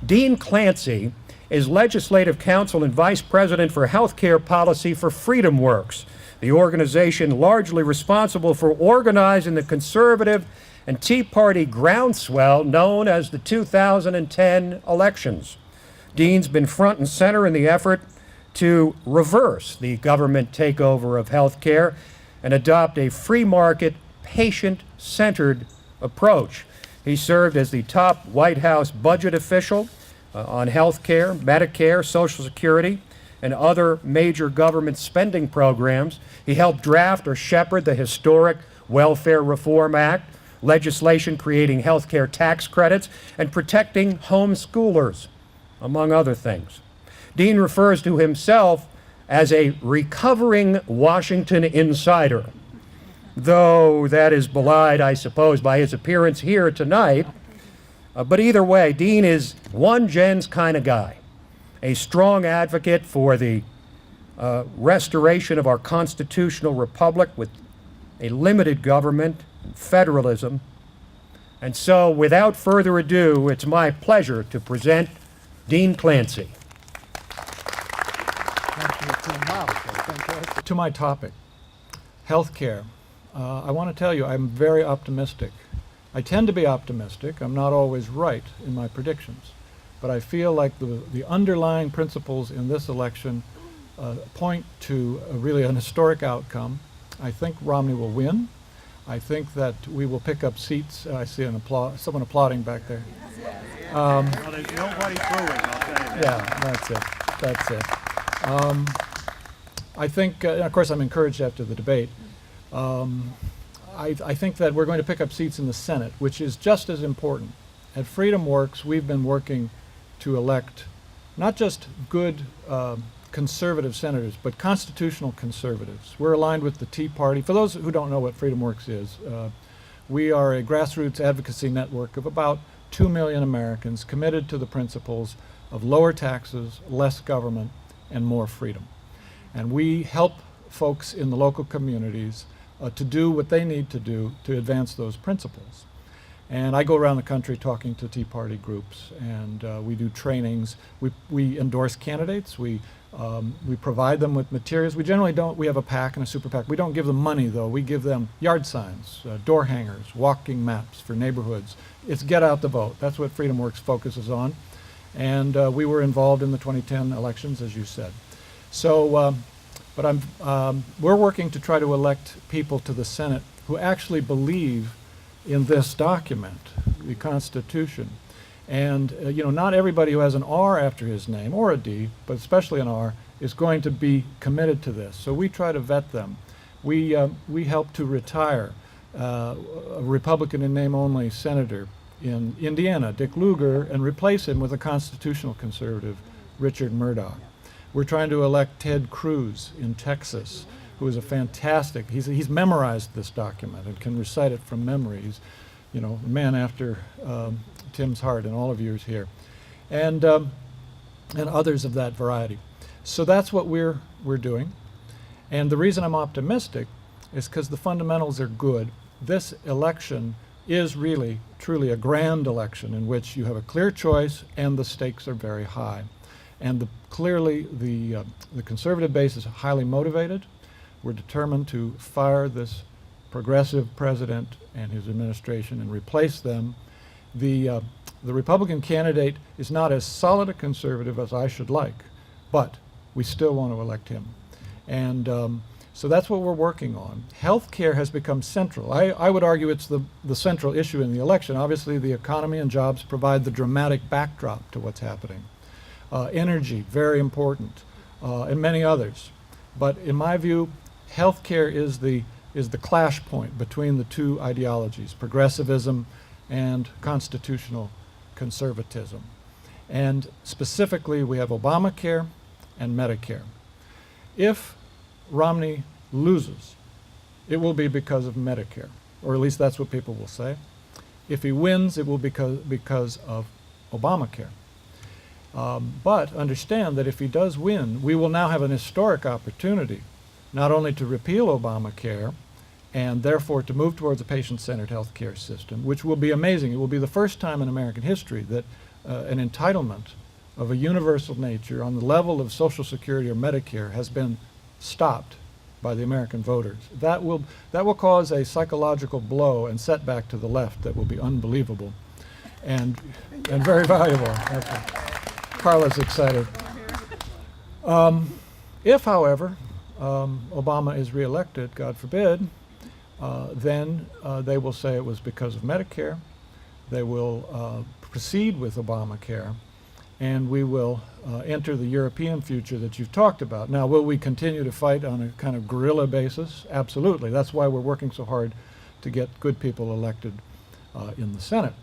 Dean Clancy is Legislative Counsel and Vice President for Healthcare Policy for FreedomWorks, the organization largely responsible for organizing the conservative and Tea Party groundswell known as the 2010 elections. Dean's been front and center in the effort to reverse the government takeover of healthcare and adopt a free market, patient-centered approach. He served as the top White House budget official on health care, Medicare, Social Security, and other major government spending programs. He helped draft or shepherd the historic Welfare Reform Act, legislation creating health care tax credits, and protecting homeschoolers, among other things. Dean refers to himself as a recovering Washington insider, though that is belied, I suppose, by his appearance here tonight. But either way, Dean is one Jen's kind of guy, a strong advocate for the restoration of our constitutional republic with a limited government and federalism. And so, without further ado, it's my pleasure to present Dean Clancy. To my topic, healthcare. I want to tell you I'm very optimistic. I tend to be optimistic. I'm not always right in my predictions. But I feel like the underlying principles in this election point to really an historic outcome. I think Romney will win. I think that we will pick up seats. I see someone applauding back there. Well, there's nobody booing, I'll tell you that. Yeah, that's it. I think, of course, I'm encouraged after the debate. I think that we're going to pick up seats in the Senate, which is just as important. At FreedomWorks, we've been working to elect not just good conservative senators, but constitutional conservatives. We're aligned with the Tea Party. For those who don't know what FreedomWorks is, we are a grassroots advocacy network of about 2 million Americans committed to the principles of lower taxes, less government, and more freedom. And we help folks in the local communities to do what they need to do to advance those principles. And I go around the country talking to Tea Party groups, and we do trainings. We endorse candidates. We provide them with materials. We generally don't. We have a PAC and a super PAC. We don't give them money, though. We give them yard signs, door hangers, walking maps for neighborhoods. It's get out the vote. That's what FreedomWorks focuses on. And we were involved in the 2010 elections, as you said. So, but we're working to try to elect people to the Senate who actually believe in this document, the Constitution. And not everybody who has an R after his name, or a D, but especially an R, is going to be committed to this. So we try to vet them. We help to retire a Republican in name only senator in Indiana, Dick Lugar, and replace him with a constitutional conservative, Richard Murdoch. We're trying to elect Ted Cruz in Texas, who is a fantastic, he's memorized this document and can recite it from memory. He's, a man after Tim's heart and all of yours here, and others of that variety. So that's what we're doing. And the reason I'm optimistic is because the fundamentals are good. This election is really, truly a grand election in which you have a clear choice and the stakes are very high. And clearly the conservative base is highly motivated. We're determined to fire this progressive president and his administration and replace them. The Republican candidate is not as solid a conservative as I should like, but we still want to elect him. And so that's what we're working on. Healthcare has become central. I would argue it's the central issue in the election. Obviously, the economy and jobs provide the dramatic backdrop to what's happening. Energy, very important, and many others. But in my view, healthcare is the clash point between the two ideologies, progressivism and constitutional conservatism. And specifically, we have Obamacare and Medicare. If Romney loses, it will be because of Medicare, or at least that's what people will say. If he wins, it will be because of Obamacare. But understand that if he does win, we will now have an historic opportunity not only to repeal Obamacare and therefore to move towards a patient-centered health care system, which will be amazing. It will be the first time in American history that an entitlement of a universal nature on the level of Social Security or Medicare has been stopped by the American voters. That will cause a psychological blow and setback to the left that will be unbelievable and very valuable. Carla's excited. If, however, Obama is reelected, God forbid, then they will say it was because of Medicare. They will proceed with Obamacare, and we will enter the European future that you've talked about. Now, will we continue to fight on a kind of guerrilla basis? Absolutely. That's why we're working so hard to get good people elected in the Senate.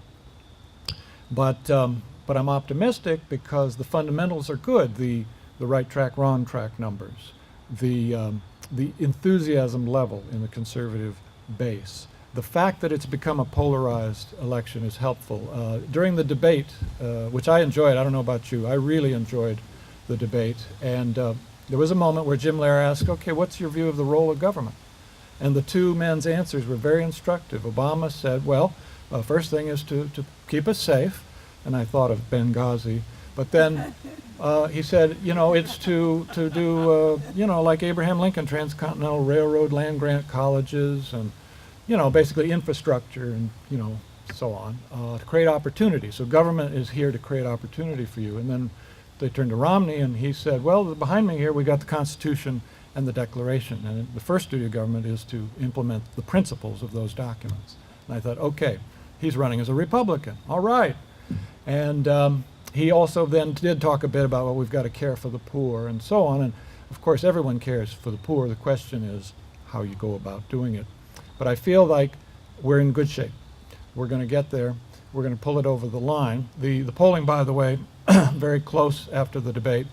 But I'm optimistic because the fundamentals are good. The right track, wrong track numbers, the enthusiasm level in the conservative base. The fact that it's become a polarized election is helpful. During the debate, which I enjoyed, I don't know about you, I really enjoyed the debate. And there was a moment where Jim Lehrer asked, okay, what's your view of the role of government? And the two men's answers were very instructive. Obama said, well, first thing is to keep us safe. And I thought of Benghazi. But then he said, it's to do, like Abraham Lincoln, transcontinental railroad, land grant colleges, and, basically infrastructure and, so on, to create opportunity. So government is here to create opportunity for you. And then they turned to Romney and he said, well, behind me here we got the Constitution and the Declaration. And the first duty of government is to implement the principles of those documents. And I thought, okay, he's running as a Republican. All right. And he also then did talk a bit about, well, we've got to care for the poor and so on. And of course, everyone cares for the poor. The question is how you go about doing it. But I feel like we're in good shape. We're going to get there. We're going to pull it over the line. The polling, by the way, very close after the debate.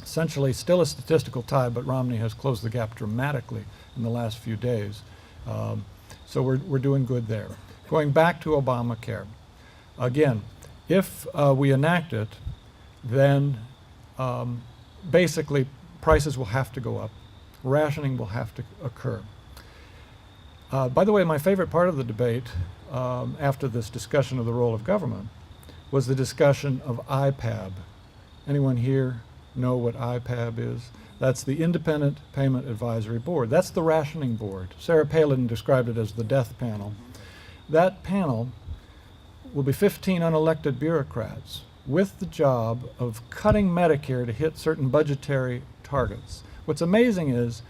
Essentially still a statistical tie, but Romney has closed the gap dramatically in the last few days. So we're doing good there. Going back to Obamacare, again, if we enact it, then basically prices will have to go up. Rationing will have to occur. By the way, my favorite part of the debate after this discussion of the role of government was the discussion of IPAB. Anyone here know what IPAB is? That's the Independent Payment Advisory Board. That's the rationing board. Sarah Palin described it as the death panel. That panel will be 15 unelected bureaucrats with the job of cutting Medicare to hit certain budgetary targets. What's amazing is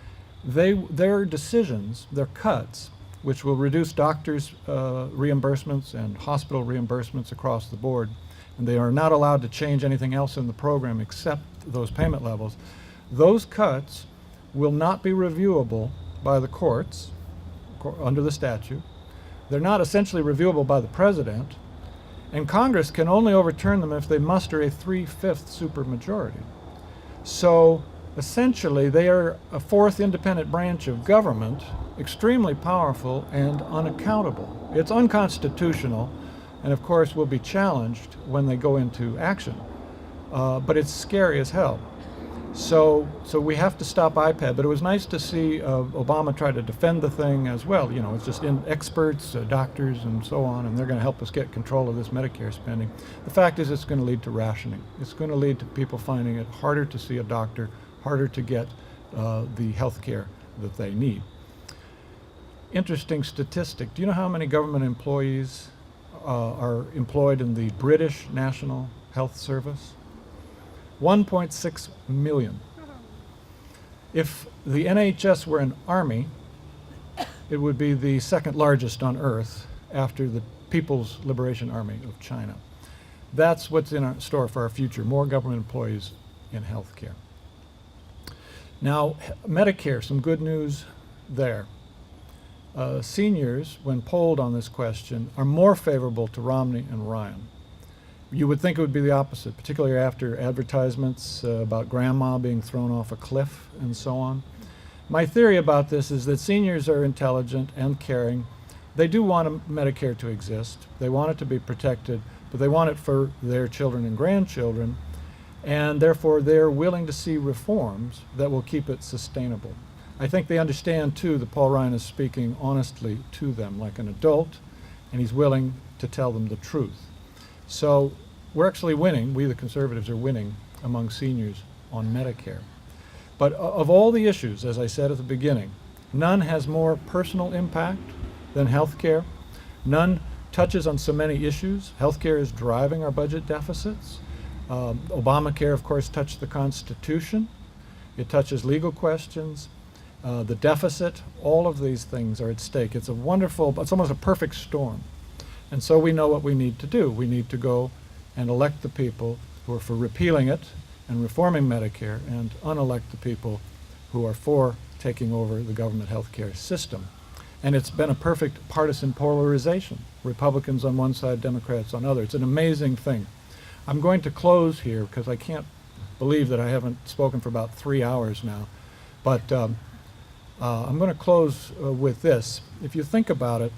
their decisions, their cuts, which will reduce doctors' reimbursements and hospital reimbursements across the board, and they are not allowed to change anything else in the program except those payment levels. Those cuts will not be reviewable by the courts under the statute. They're not essentially reviewable by the president, and Congress can only overturn them if they muster a 3/5 supermajority. So essentially, they are a fourth independent branch of government, extremely powerful and unaccountable. It's unconstitutional, and of course will be challenged when they go into action. But it's scary as hell. So we have to stop IPAD. But it was nice to see Obama try to defend the thing as well. It's just experts, doctors, and so on, and they're going to help us get control of this Medicare spending. The fact is, it's going to lead to rationing. It's going to lead to people finding it harder to see a doctor, harder to get the health care that they need. Interesting statistic. Do you know how many government employees are employed in the British National Health Service? 1.6 million. If the NHS were an army, it would be the second largest on earth after the People's Liberation Army of China. That's what's in our store for our future, more government employees in healthcare. Now, Medicare, some good news there. Seniors, when polled on this question, are more favorable to Romney and Ryan. You would think it would be the opposite, particularly after advertisements about grandma being thrown off a cliff and so on. My theory about this is that seniors are intelligent and caring. They do want Medicare to exist. They want it to be protected, but they want it for their children and grandchildren, and therefore they're willing to see reforms that will keep it sustainable. I think they understand, too, that Paul Ryan is speaking honestly to them like an adult, and he's willing to tell them the truth. So we're actually winning. We, the conservatives, are winning among seniors on Medicare. But of all the issues, as I said at the beginning, none has more personal impact than health care. None touches on so many issues. Health care is driving our budget deficits. Obamacare, of course, touched the Constitution. It touches legal questions, the deficit. All of these things are at stake. It's a wonderful, it's almost a perfect storm. And so we know what we need to do. We need to go and elect the people who are for repealing it and reforming Medicare, and unelect the people who are for taking over the government health care system. And it's been a perfect partisan polarization. Republicans on one side, Democrats on the other. It's an amazing thing. I'm going to close here because I can't believe that I haven't spoken for about 3 hours now. But I'm going to close with this. If you think about it,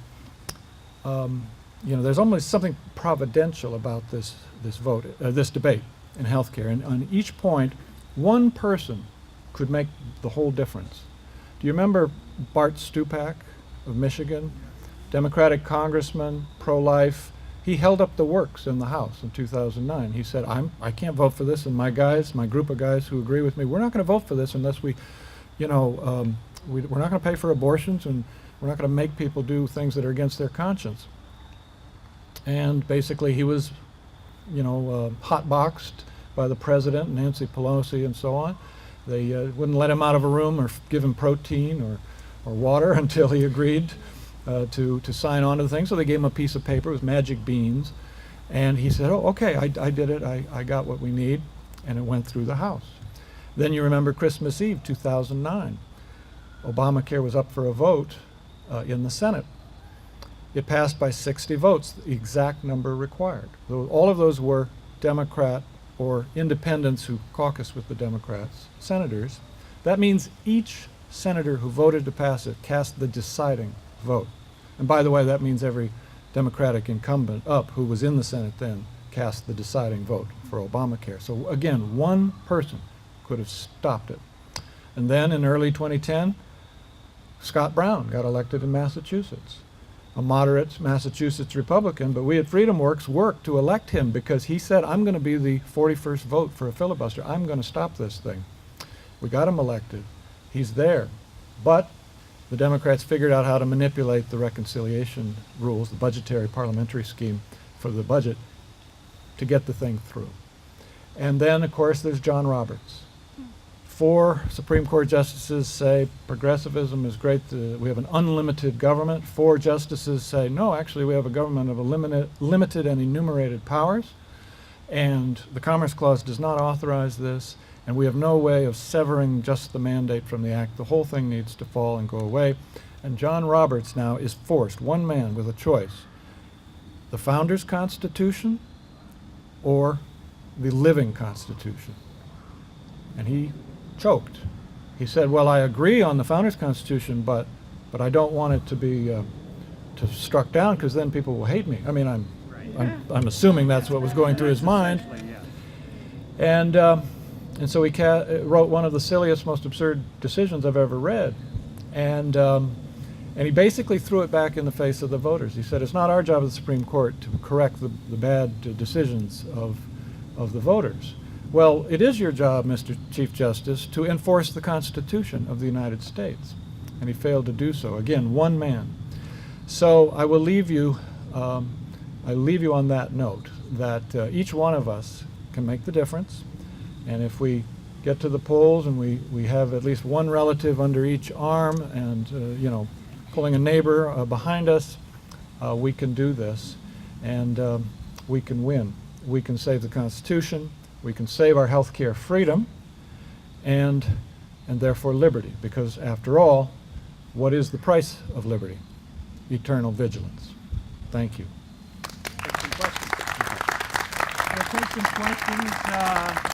you know, there's almost something providential about this debate in healthcare. And on each point, one person could make the whole difference. Do you remember Bart Stupak of Michigan, Democratic congressman, pro-life? He held up the works in the House in 2009. He said, I can't vote for this, and my group of guys who agree with me, we're not going to vote for this unless we, you know, we're not going to pay for abortions, and we're not going to make people do things that are against their conscience. And basically he was, you know, hotboxed by the president, Nancy Pelosi, and so on. They wouldn't let him out of a room or give him protein or water until he agreed to sign on to the thing. So they gave him a piece of paper with magic beans. And he said, oh, okay, I did it. I got what we need. And it went through the House. Then you remember Christmas Eve, 2009. Obamacare was up for a vote in the Senate. It passed by 60 votes, the exact number required. All of those were Democrat or independents who caucus with the Democrats, senators. That means each senator who voted to pass it cast the deciding vote. And by the way, that means every Democratic incumbent up who was in the Senate then cast the deciding vote for Obamacare. So again, one person could have stopped it. And then in early 2010, Scott Brown got elected in Massachusetts, a moderate Massachusetts Republican, but we at FreedomWorks worked to elect him because he said, I'm going to be the 41st vote for a filibuster. I'm going to stop this thing. We got him elected. He's there. But the Democrats figured out how to manipulate the reconciliation rules, the budgetary parliamentary scheme for the budget, to get the thing through. And then, of course, there's John Roberts. 4 Supreme Court justices say progressivism is great, we have an unlimited government. 4 justices say, no, actually we have a government of limited and enumerated powers, and the Commerce Clause does not authorize this, and we have no way of severing just the mandate from the act. The whole thing needs to fall and go away. And John Roberts now is forced, one man with a choice, the Founders' Constitution or the living Constitution. And he choked. He said, well, I agree on the Founders' Constitution, but I don't want it to be struck down because then people will hate me. I mean, I'm assuming that's what was going through his mind. And so he wrote one of the silliest, most absurd decisions I've ever read. And he basically threw it back in the face of the voters. He said, it's not our job as the Supreme Court to correct the bad decisions of the voters. Well, it is your job, Mr. Chief Justice, to enforce the Constitution of the United States. And he failed to do so. Again, one man. So I will leave you, on that note, that each one of us can make the difference. And if we get to the polls and we have at least one relative under each arm and, you know, pulling a neighbor behind us, we can do this. And we can win. We can save the Constitution. We can save our health care freedom and therefore liberty, because after all, what is the price of liberty? Eternal vigilance. Thank you. Take some questions. We'll take some questions.